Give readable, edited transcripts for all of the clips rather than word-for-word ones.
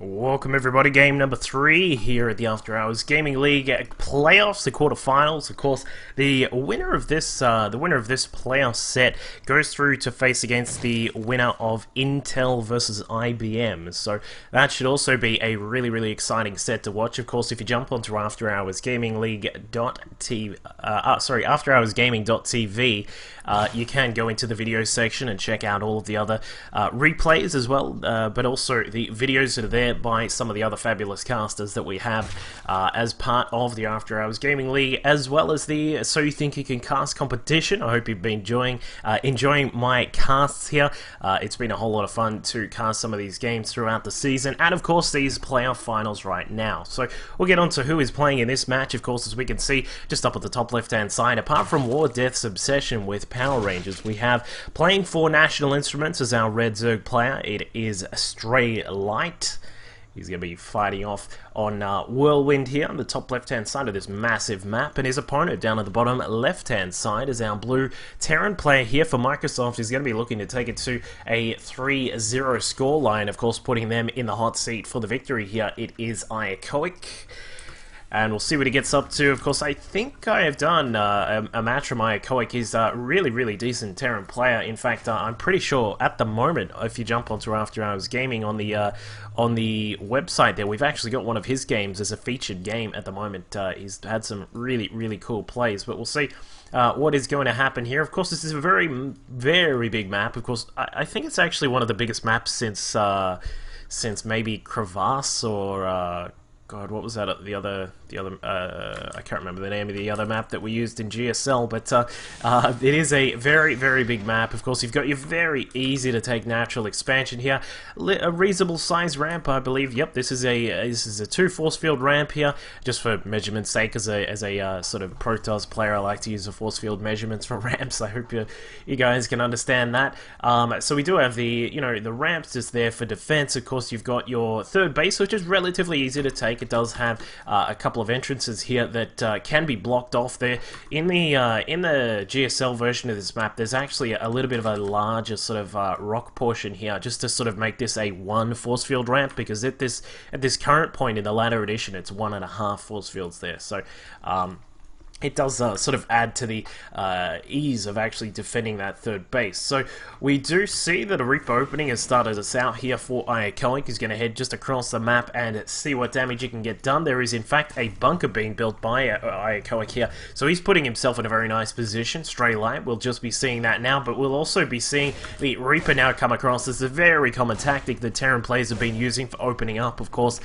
Welcome everybody, game number 3 here at the After Hours Gaming League playoffs, the quarterfinals. Of course, the winner of this playoff set goes through to face against the winner of Intel versus IBM. So that should also be a really exciting set to watch. Of course, if you jump onto AfterHoursGaming.tv, you can go into the video section and check out all of the other replays as well, but also the videos that are there by some of the other fabulous casters that we have as part of the After Hours Gaming League, as well as the So You Think You Can Cast competition. I hope you've been enjoying my casts here. It's been a whole lot of fun to cast some of these games throughout the season, and of course these playoff finals right now. So we'll get on to who is playing in this match. Of course, as we can see just up at the top left hand side, apart from War Death's obsession with Power Rangers, we have playing for National Instruments as our Red Zerg player. It is Stray Light. He's going to be fighting off on Whirlwind here on the top left-hand side of this massive map, and his opponent down at the bottom left-hand side is our blue Terran player here for Microsoft. He's going to be looking to take it to a 3-0 scoreline, of course putting them in the hot seat for the victory here. It is AHGL. And we'll see what he gets up to. Of course, I think I have done a match from AHGL. He's a really decent Terran player. In fact, I'm pretty sure at the moment, if you jump onto After Hours Gaming on the website there, we've actually got one of his games as a featured game at the moment. He's had some really cool plays, but we'll see what is going to happen here. Of course, this is a very big map. Of course, I think it's actually one of the biggest maps since maybe Crevasse or God, what was that? I can't remember the name of the other map that we used in GSL, but it is a very big map. Of course, you've got your very easy to take natural expansion here, a reasonable size ramp, I believe. Yep, this is a 2 force field ramp here, just for measurement's sake. As a sort of Protoss player, I like to use the force field measurements for ramps. I hope you guys can understand that. So we do have the ramps just there for defense. Of course, you've got your third base, which is relatively easy to take. It does have a couple of entrances here that can be blocked off there. In the GSL version of this map, there's actually a little bit of a larger sort of rock portion here, just to sort of make this a 1 force field ramp, because at this current point in the latter edition, it's 1.5 force fields there. So it does sort of add to the ease of actually defending that third base. So we do see that a Reaper opening has started us out here for AHGL. He's going to head just across the map and see what damage he can get done. There is in fact a bunker being built by AHGL here, so he's putting himself in a very nice position. Stray Light, we'll just be seeing that now, but we'll also be seeing the Reaper now come across. This is a very common tactic that Terran players have been using for opening up. Of course,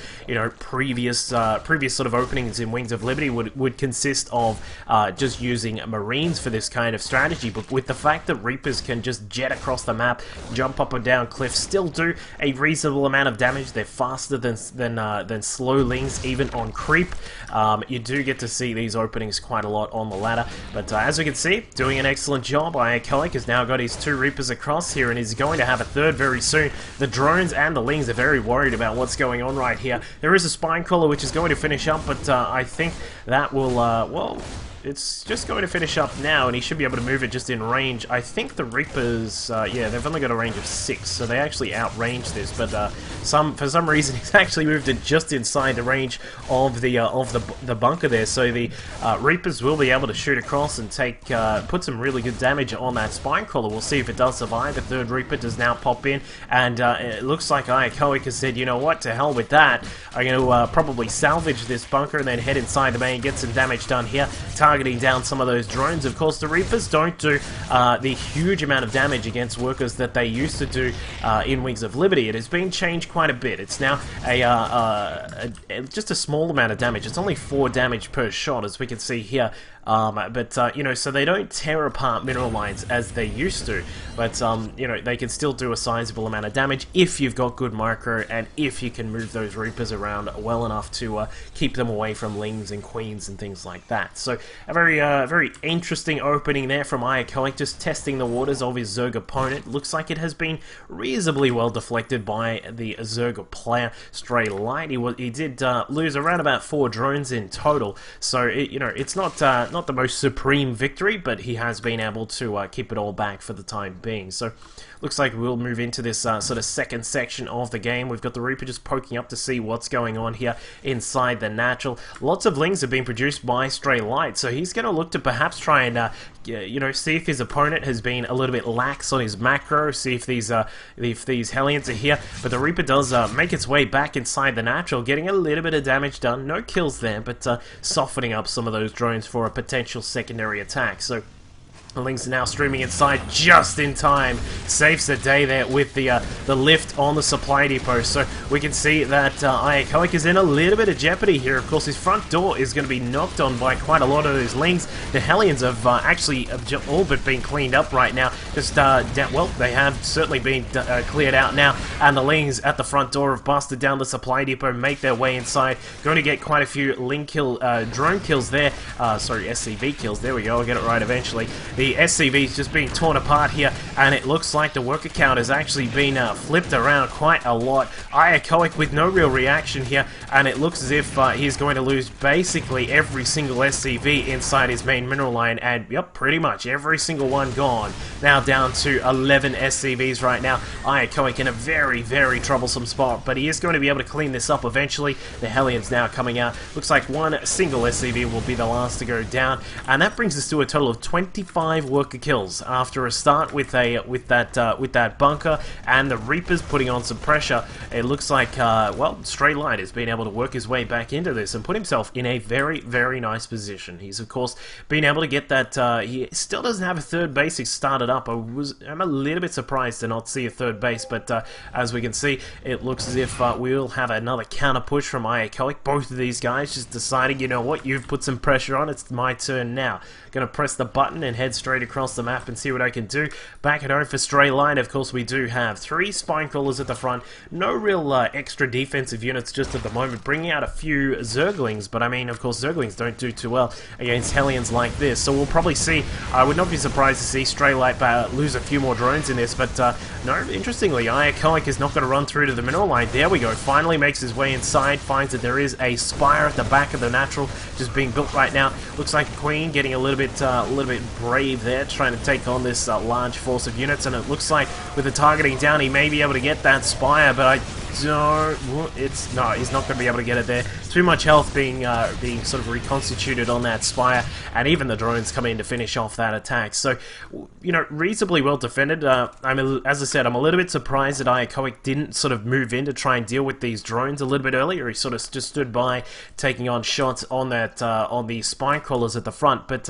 previous sort of openings in Wings of Liberty would consist of just using Marines for this kind of strategy, but with the fact that Reapers can just jet across the map, jump up and down cliffs, still do a reasonable amount of damage. They're faster than slowlings, even on creep. You do get to see these openings quite a lot on the ladder, but as we can see, doing an excellent job. AHGL has now got his 2 Reapers across here, and he's going to have a third very soon. The drones and the lings are very worried about what's going on right here. There is a spine crawler which is going to finish up, but I think that will, well, it's just going to finish up now, and he should be able to move it just in range. I think the Reapers, yeah, they've only got a range of 6, so they actually outrange this, but for some reason he's actually moved it just inside the range of the bunker there, so the Reapers will be able to shoot across and put some really good damage on that spine crawler. We'll see if it does survive. The third Reaper does now pop in, and it looks like AHGL has said, you know what, to hell with that. I'm going to probably salvage this bunker and then head inside the main, get some damage done here, targeting down some of those drones. Of course, the Reapers don't do the huge amount of damage against workers that they used to do in Wings of Liberty. It has been changed quite a bit. It's now just a small amount of damage. It's only 4 damage per shot, as we can see here. So they don't tear apart mineral lines as they used to, but they can still do a sizable amount of damage if you've got good micro and if you can move those Reapers around well enough to keep them away from lings and queens and things like that. So a very interesting opening there from AHGL, just testing the waters of his Zerg opponent. Looks like it has been reasonably well deflected by the Zerg player Stray Light. He did lose around about 4 drones in total, so it's not the most supreme victory, but he has been able to keep it all back for the time being. So looks like we'll move into this sort of second section of the game. We've got the Reaper just poking up to see what's going on here inside the natural. Lots of lings have been produced by Stray Light, so he's going to look to perhaps try and you know, see if his opponent has been a little bit lax on his macro, see if these Hellions are here. But the Reaper does make its way back inside the natural, getting a little bit of damage done. No kills there, but softening up some of those drones for a potential secondary attack. So the Lings are now streaming inside just in time. Saves the day there with the lift on the supply depot. So we can see that AHGL is in a little bit of jeopardy here. Of course, his front door is going to be knocked on by quite a lot of those Lings. The Hellions have actually all but been cleaned up right now. Just, well, they have certainly been cleared out now. And the Lings at the front door have busted down the supply depot, make their way inside. Going to get quite a few Ling kill, drone kills there. Sorry, SCV kills. There we go. I'll get it right eventually. The SCV is just being torn apart here, and it looks like the worker count has actually been flipped around quite a lot. AHGL with no real reaction here, and it looks as if he's going to lose basically every single SCV inside his main mineral line, and yep, pretty much every single one gone. Now down to 11 SCVs right now. AHGL in a very, very troublesome spot, but he is going to be able to clean this up eventually. The Hellions now coming out. Looks like one single SCV will be the last to go down, and that brings us to a total of 25 worker kills after a start with that bunker, and the Reapers putting on some pressure. It looks like well, Stray Light has been able to work his way back into this and put himself in a very, very nice position. He's of course been able to get that. He still doesn't have a third base. He's started up. I'm a little bit surprised to not see a third base, but as we can see, it looks as if we'll have another counter push from AHGL. Both of these guys just deciding, you know what, you've put some pressure on, it's my turn now. Gonna press the button and head straight across the map and see what I can do. Back at home for Stray Light, of course, we do have 3 spine crawlers at the front. No real extra defensive units just at the moment, bringing out a few Zerglings, but I mean, of course, Zerglings don't do too well against Hellions like this, so we'll probably see, I would not be surprised to see Stray Light lose a few more drones in this, but no, interestingly, AHGL is not going to run through to the mineral line. There we go, finally makes his way inside, finds that there is a spire at the back of the natural, just being built right now. Looks like a Queen getting a little bit brave there, trying to take on this large force of units, and it looks like with the targeting down, he may be able to get that spire, but I don't. No, he's not going to be able to get it there. Too much health being sort of reconstituted on that spire, and even the drones come in to finish off that attack. So, you know, reasonably well defended. As I said, I'm a little bit surprised that AHGL didn't sort of move in to try and deal with these drones a little bit earlier. He sort of just stood by, taking on shots on that on the spine crawlers at the front, but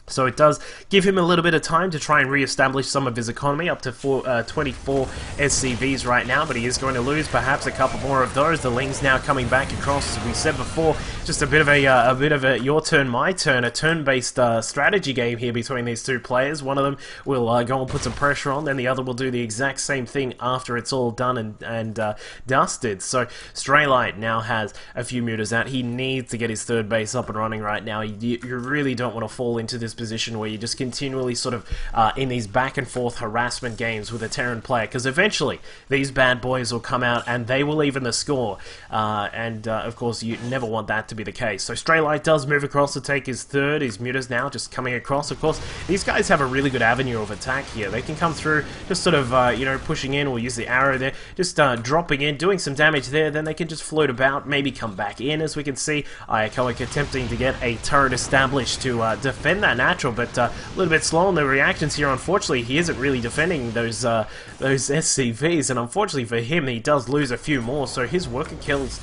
so it does give him a little bit of time to try and re-establish some of his economy, up to 24 SCVs right now, but he is going to lose perhaps a couple more of those. The Lings now coming back across, as we said before, just a bit of a your turn, my turn, a turn-based strategy game here between these two players. One of them will go and put some pressure on, then the other will do the exact same thing after it's all done and dusted. So Stray Light now has a few mutas out. He needs to get his third base up and running right now. You really don't want to fall into this position where you're just continually sort of in these back and forth harassment games with a Terran player, because eventually these bad boys will come out and they will even the score, and of course you never want that to be the case. So Stray Light does move across to take his third. His mutas now just coming across. Of course, these guys have a really good avenue of attack here. They can come through just sort of you know, pushing in, or use the arrow there, just dropping in, doing some damage there, then they can just float about, maybe come back in, as we can see. AHGL attempting to get a turret established to defend that natural, but a little bit slow on the reactions here. Unfortunately, he isn't really defending those SCVs, and unfortunately for him, he does lose a few more, so his worker kills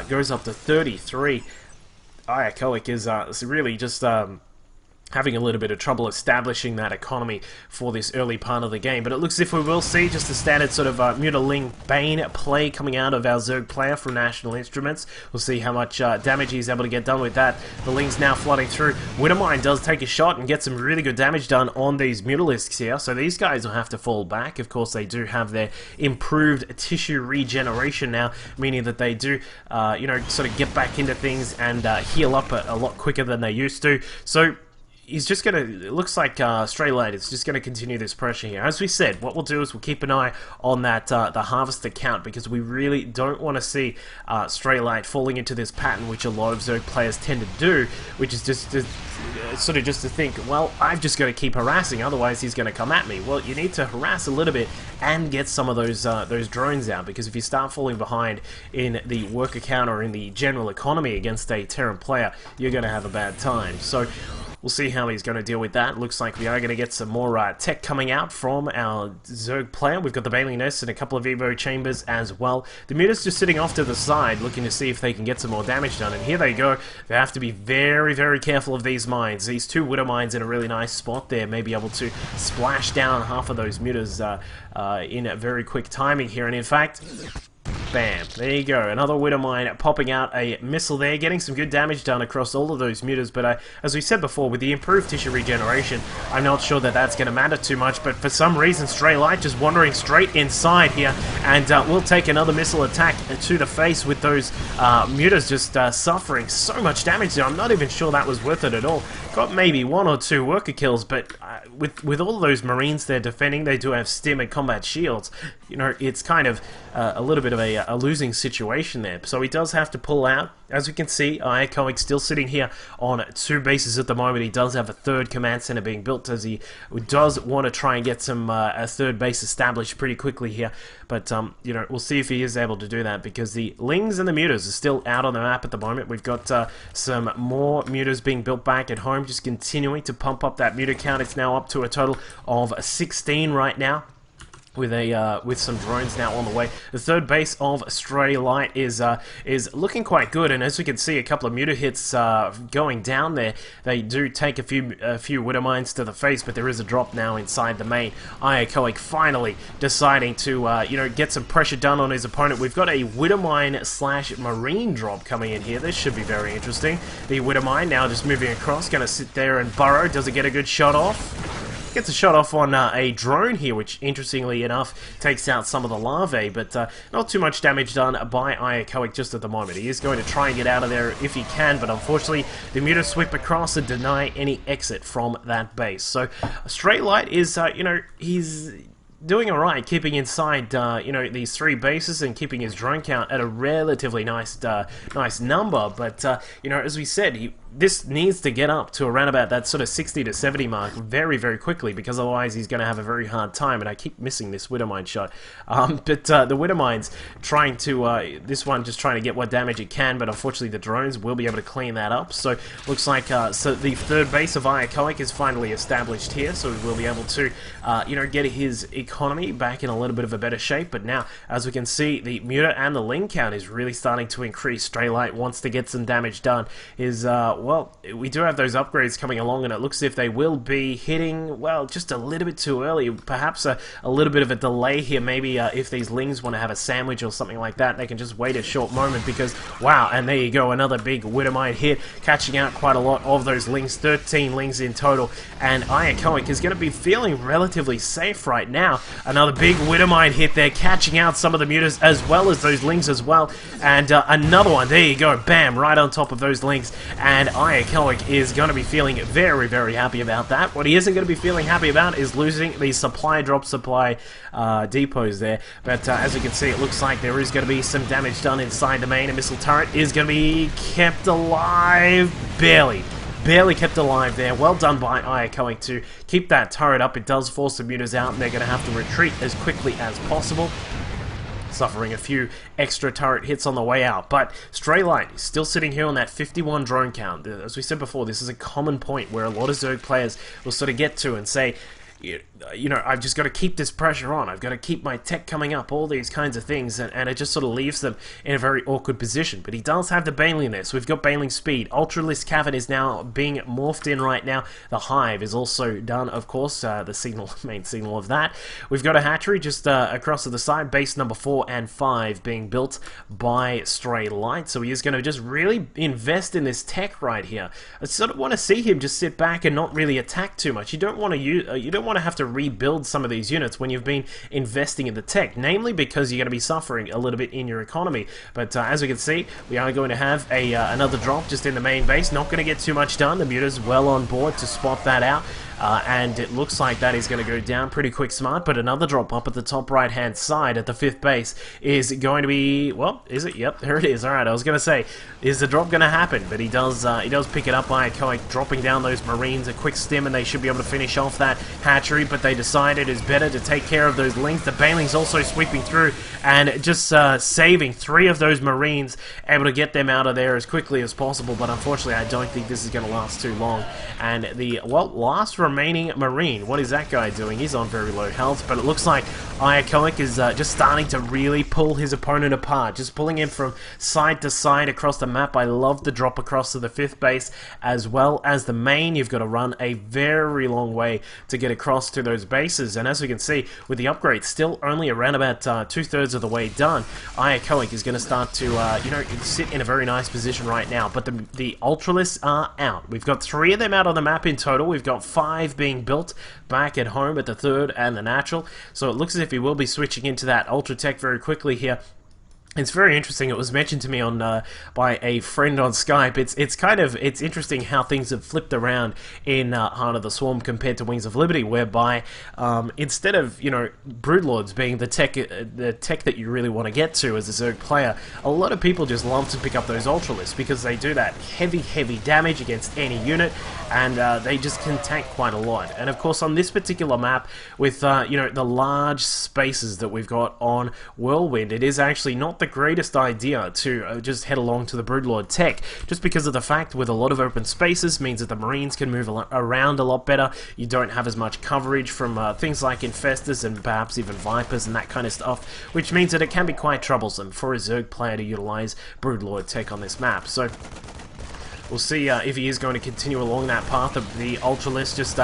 goes up to 33. AHGL is really just having a little bit of trouble establishing that economy for this early part of the game. But it looks as if we will see just a standard sort of Mutaling Bane play coming out of our Zerg player from National Instruments. We'll see how much damage he's able to get done with that. The Ling's now flooding through. Widowmine does take a shot and get some really good damage done on these Mutalisks here, so these guys will have to fall back. Of course, they do have their improved tissue regeneration now, meaning that they do, you know, sort of get back into things and heal up a lot quicker than they used to. So he's just going to, it looks like Stray Light is just going to continue this pressure here. As we said, what we'll do is we'll keep an eye on that the harvester count, because we really don't want to see Stray Light falling into this pattern which a lot of Zerg players tend to do, which is just sort of just to think, well, I've just got to keep harassing, otherwise he's going to come at me. Well, you need to harass a little bit and get some of those drones out, because if you start falling behind in the worker count or in the general economy against a Terran player, you're going to have a bad time. So we'll see how he's going to deal with that. Looks like we are going to get some more tech coming out from our Zerg player. We've got the Bailey Nest and a couple of Evo chambers as well. The Muta's just sitting off to the side, looking to see if they can get some more damage done. And here they go. They have to be very, very careful of these mines. These two Widow mines in a really nice spot there may be able to splash down half of those Mutas in a very quick timing here. And in fact, bam, there you go, another Widow Mine popping out a missile there, getting some good damage done across all of those Mutas, but as we said before, with the improved tissue regeneration, I'm not sure that that's going to matter too much, but for some reason, Stray Light just wandering straight inside here, and we'll take another missile attack to the face with those Mutas just suffering so much damage there. I'm not even sure that was worth it at all. Got maybe 1 or 2 worker kills, but with all of those Marines they're defending, they do have stim and combat shields. You know, it's kind of a little bit of a losing situation there. So he does have to pull out. As we can see, AHGL still sitting here on 2 bases at the moment. He does have a 3rd command center being built, as he does want to try and get some a 3rd base established pretty quickly here. But you know, we'll see if he is able to do that, because the Lings and the Mutas are still out on the map at the moment. We've got some more Mutas being built back at home, just continuing to pump up that Muta count. It's now up to a total of 16 right now, with some drones now on the way. The 3rd base of Stray Light is looking quite good, and as we can see, a couple of Muta hits going down there. They do take a few Widow Mines to the face, but there is a drop now inside the main. AHGL finally deciding to you know, get some pressure done on his opponent. We've got a Widow Mine / Marine drop coming in here. This should be very interesting. The Widow Mine now just moving across, going to sit there and burrow. Does it get a good shot off? Gets a shot off on a drone here, which interestingly enough takes out some of the larvae, but not too much damage done by AHGL just at the moment. He is going to try and get out of there if he can, but unfortunately the Muta sweep across and deny any exit from that base. So Stray Light is, you know, he's doing alright, keeping inside, you know, these 3 bases and keeping his drone count at a relatively nice number, but, you know, as we said, this needs to get up to around about that sort of 60 to 70 mark very, very quickly, because otherwise he's going to have a very hard time, and I keep missing this Widow Mine shot. But the Widow Mine's trying to, this one just trying to get what damage it can, but unfortunately the drones will be able to clean that up. So looks like so the 3rd base of AHGL is finally established here, so we'll be able to, you know, get his economy back in a little bit of a better shape. But now, as we can see, the Muta and the Ling count is really starting to increase. Stray Light wants to get some damage done. Well, we do have those upgrades coming along, and it looks as if they will be hitting, well, just a little bit too early. Perhaps a little bit of a delay here. Maybe if these Lings want to have a sandwich or something like that, they can just wait a short moment, because, wow, and there you go, another big Widow Mine hit, catching out quite a lot of those Lings, 13 Lings in total, and AHGL is going to be feeling relatively safe right now. Another big Widow Mine hit there, catching out some of the Mutas as well as those Lings as well, and another one, there you go, bam, right on top of those Lings, and AHGL is going to be feeling very, very happy about that. What he isn't going to be feeling happy about is losing the supply depots there, but as you can see, it looks like there is going to be some damage done inside the main. A missile turret is going to be kept alive, barely kept alive there. Well done by AHGL to keep that turret up. It does force the Mutas out, and they're going to have to retreat as quickly as possible, suffering a few extra turret hits on the way out. But Stray Light is still sitting here on that 51 drone count. As we said before, this is a common point where a lot of Zerg players will sort of get to and say, you know, I've just got to keep this pressure on, I've got to keep my tech coming up, all these kinds of things, and it just sort of leaves them in a very awkward position. But he does have the Baneling there, so we've got Baneling speed. Ultralisk Cavern is now being morphed in right now. The Hive is also done, of course, the main signal of that. We've got a hatchery just across to the side, base number 4 and 5 being built by Stray Light, so he is going to just really invest in this tech right here. I sort of want to see him just sit back and not really attack too much. You don't want to don't want to have to rebuild some of these units when you've been investing in the tech, namely because you're going to be suffering a little bit in your economy. But as we can see, we are going to have another drop just in the main base. Not going to get too much done. The Muta's well on board to spot that out. And it looks like that is going to go down pretty quick smart, but another drop up at the top right hand side at the 5th base is going to be, well, is it? Yep, there it is. Alright, I was going to say, is the drop going to happen? But he does pick it up by dropping down those Marines, a quick stim, and they should be able to finish off that hatchery, but they decide it is better to take care of those Lings. The Banelings also sweeping through and just saving 3 of those Marines, able to get them out of there as quickly as possible, but unfortunately I don't think this is going to last too long. And the, well, last remaining Marine, what is that guy doing? He's on very low health, but it looks like AHGL is just starting to really pull his opponent apart, just pulling him from side to side across the map. I love the drop across to the 5th base as well as the main. You've got to run a very long way to get across to those bases, and as we can see, with the upgrade still only around about 2/3 of the way done, AHGL is going to start to you know, sit in a very nice position right now. But the Ultralists are out. We've got 3 of them out on the map in total. We've got 5 being built back at home at the 3rd and the natural, so it looks as if he will be switching into that Ultra Tech very quickly here. It's very interesting. It was mentioned to me on by a friend on Skype. It's interesting how things have flipped around in Heart of the Swarm compared to Wings of Liberty, whereby instead of, you know, Broodlords being the tech that you really want to get to as a Zerg player, a lot of people just love to pick up those Ultralists because they do that heavy damage against any unit, and they just can tank quite a lot. And of course, on this particular map, with you know, the large spaces that we've got on Whirlwind, it is actually not the greatest idea to just head along to the Broodlord tech, just because of the fact with a lot of open spaces means that the Marines can move around a lot better. You don't have as much coverage from things like Infestors and perhaps even Vipers and that kind of stuff, which means that it can be quite troublesome for a Zerg player to utilize Broodlord tech on this map. So we'll see if he is going to continue along that path of the Ultralists, just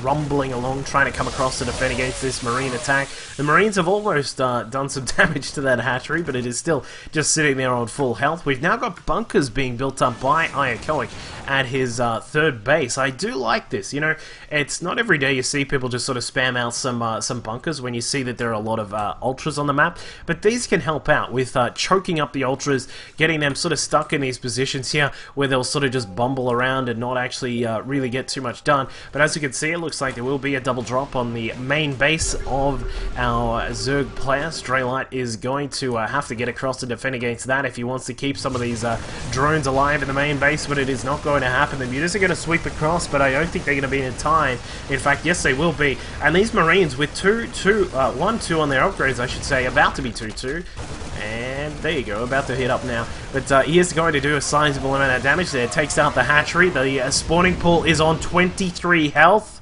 rumbling along, trying to come across to defend against this Marine attack. The Marines have almost done some damage to that hatchery, but it is still just sitting there on full health. We've now got bunkers being built up by AHGL at his 3rd base. I do like this. You know, it's not every day you see people just sort of spam out some bunkers when you see that there are a lot of Ultras on the map, but these can help out with choking up the Ultras, getting them sort of stuck in these positions here where they'll sort of just bumble around and not actually really get too much done. But as you can see, it looks like there will be a double drop on the main base of our Zerg player. Straylight is going to have to get across to defend against that if he wants to keep some of these drones alive in the main base, but it is not going to happen. The Mutas are going to sweep across, but I don't think they're going to be in time. In fact, yes, they will be. And these Marines with 1-2 on their upgrades, I should say, about to be 2-2. And there you go, about to hit up now. But he is going to do a sizable amount of damage there. Takes out the hatchery. The spawning pool is on 23 health.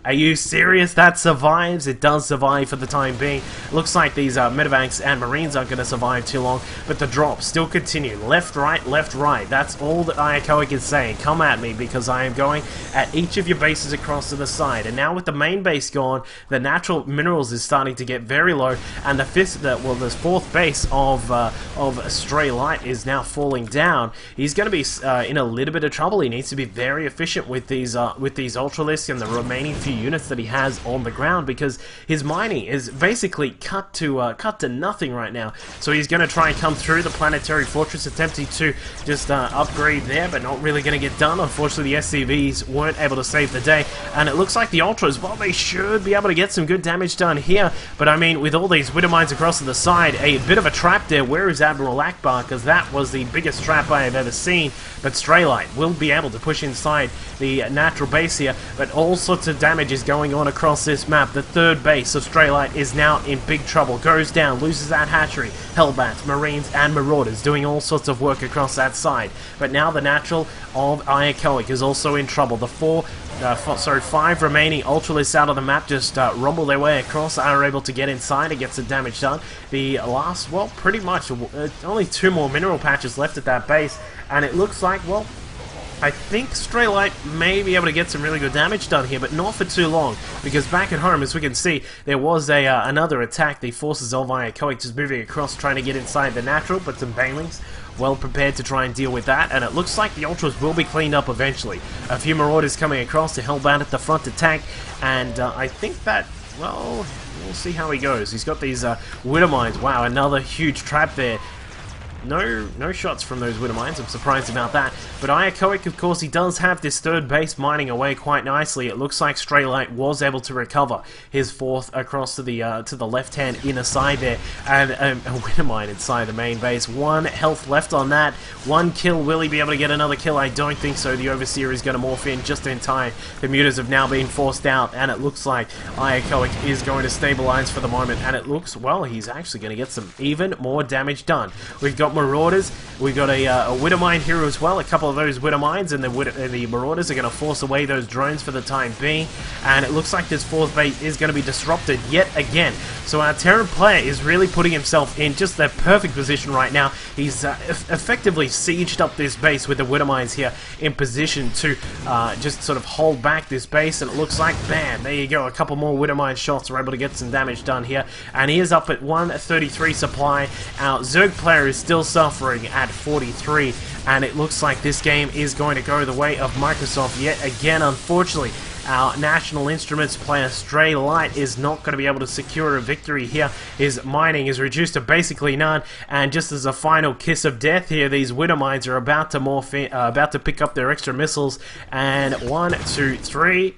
Are you serious? That survives? It does survive for the time being. Looks like these medevacs and Marines aren't going to survive too long, but the drops still continue. Left, right, left, right. That's all that AHGL is saying. Come at me, because I am going at each of your bases across to the side. And now with the main base gone, the natural minerals is starting to get very low, and the 4th base of Stray Light is now falling down. He's going to be in a little bit of trouble. He needs to be very efficient with these Ultralisks and the remaining few units that he has on the ground, because his mining is basically cut to nothing right now. So he's going to try and come through the planetary fortress, attempting to just upgrade there, but not really going to get done. Unfortunately, the SCVs weren't able to save the day, and it looks like the Ultras, well, they should be able to get some good damage done here, but I mean, with all these Widow Mines across to the side, a bit of a trap there. Where is Admiral Akbar? Because that was the biggest trap I have ever seen. But Straylight will be able to push inside the natural base here, but all sorts of damage is going on across this map. The 3rd base of Straylight is now in big trouble. Goes down, loses that hatchery. Hellbats, Marines, and Marauders doing all sorts of work across that side. But now the natural of AHGL is also in trouble. The 5 remaining Ultralists out of the map just rumble their way across, are able to get inside and get some damage done. The last, well, pretty much only 2 more mineral patches left at that base, and it looks like, well, I think Straylight may be able to get some really good damage done here, but not for too long, because back at home, as we can see, there was another attack. The forces of AHGL just moving across, trying to get inside the natural, but some Banelings well prepared to try and deal with that, and it looks like the Ultras will be cleaned up eventually. A few Marauders coming across to help out at the front attack, and I think that, well, we'll see how he goes. He's got these Widow Mines. Wow, another huge trap there. No shots from those Widow Mines. I'm surprised about that. But AHGL, of course, he does have this third base mining away quite nicely. It looks like Straylight was able to recover his fourth across to the left-hand inner side there, and a Widow Mine inside the main base. 1 health left on that. 1 kill. Will he be able to get another kill? I don't think so. The Overseer is going to morph in just in time. The Mutas have now been forced out, and it looks like AHGL is going to stabilize for the moment. And it looks, well, he's actually going to get some even more damage done. We've got Marauders. We've got a Widow Mine here as well. A couple of those Widow Mines, and the Marauders are going to force away those drones for the time being. And it looks like this fourth base is going to be disrupted yet again. So our Terran player is really putting himself in just the perfect position right now. He's effectively sieged up this base with the Widow Mines here in position to just sort of hold back this base. And it looks like, bam, there you go. A couple more Widow Mine shots are able to get some damage done here. And he is up at 133 supply. Our Zerg player is still suffering at 43, and it looks like this game is going to go the way of Microsoft yet again. Unfortunately, our National Instruments player Straylight is not going to be able to secure a victory here. His mining is reduced to basically none, and just as a final kiss of death here, these Widow Mines are about to morph in, about to pick up their extra missiles, and 1, 2, 3.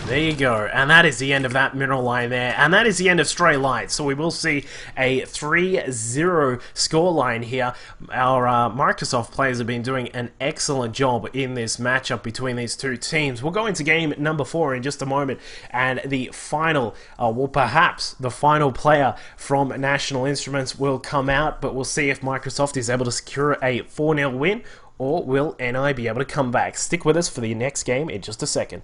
There you go, and that is the end of that mineral line there, and that is the end of Straylight. So we will see a 3-0 scoreline here. Our Microsoft players have been doing an excellent job in this matchup between these two teams. We'll go into game number 4 in just a moment, and the final, well, perhaps the final player from National Instruments will come out, but we'll see if Microsoft is able to secure a 4-0 win, or will NI be able to come back. Stick with us for the next game in just a second.